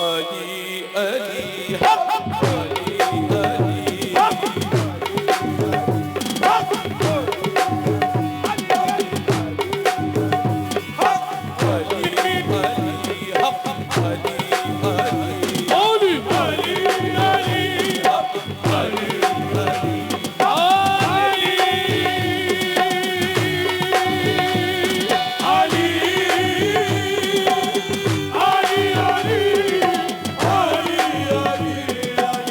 Ali, Ali, Hak, Ali, Ali, Ali, Ali, Hak, Ali, Ali, Ali, Ali, Ali, Ali, Ali,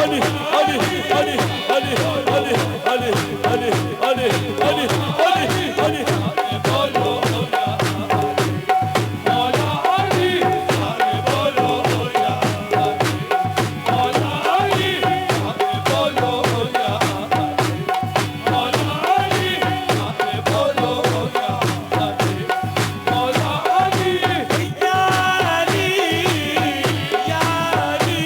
Ali, Ali, Ali, Ali, Ali, Ali, Ali, Ali, Ali, Ali, Ali. बोलो या मौला अली अरे बोलो या मौला अली अरे बोलो या मौला अली अरे बोलो या मौला अली या अली, या अली,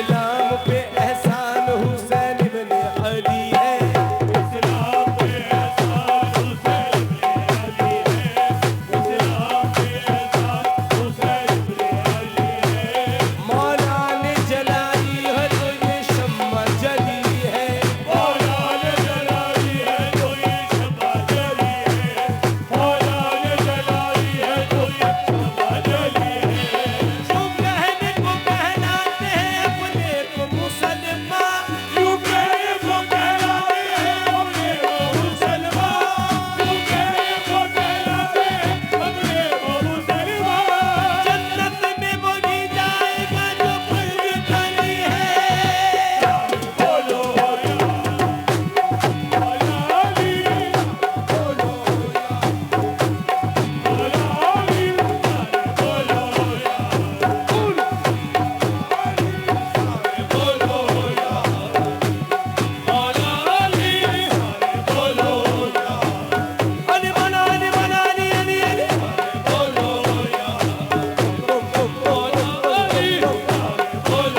इस्लाम पे एहसान हुसैन इब्न अली है। इस्लाम पे एहसान हुसैन इब्न अली है। इस्लाम पे एहसान हुसैन इब्न अली है। मौला ने जलाई है तो ये शम्मा जली है। मौला ने जलाई है तो ये शम्मा जली है। मौला ने जलाई है तो ये शम्मा जली है। जो कहने को कहलाते हैं अपने को मुसलमान, यूं कहने को कहलाते हैं अपने को मुसलमान। यूं कहने को कहलाते हैं अपने को मुसलमान। जन्नत में बोली जाएगा जो खुद करी है। बोलो या मौला अली, बोलो या मौला अली, बोलो या बोलो या मौला अली, बोलो या अली मौला अली मौला अली अली अली बोलो या मौला अली, बोलो मौला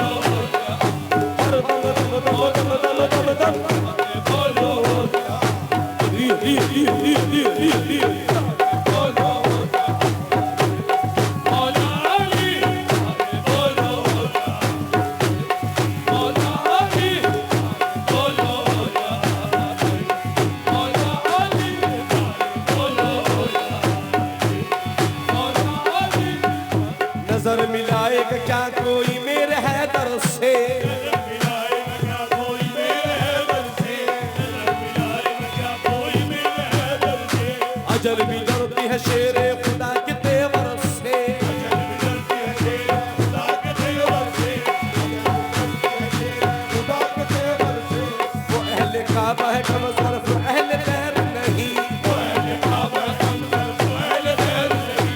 अली, बोलो मौला अली, बोलो मौला अली, बोलो मौला अली। नजर मिलाएगा क्या कोई मेरे हैदर से। मिलाएगा क्या कोई मेरे हैदर से। नजर मिलाएगा क्या कोई मेरे हैदर से। अजल भी डरती है शेरे खुदा के तेवर से। डरती है शेर खुदा के तेवर से। खुदा के तेवर से। वो अहले काबा है कम ज़र्फ अहले खैर नहीं। पहले काबा अंदर पहले खैर नहीं।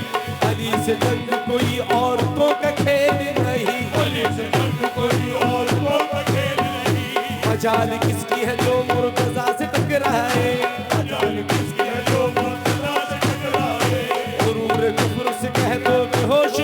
अली से जंग कोई औरतों का खेल नहीं। अली से जंग कोई और को खेल नहीं। मजाल किसकी है जो मुर्तजा से टकराए। जान किसकी है जो मुर्तजा से टकराए। गुरूर कुफ्र से कह दो कि होश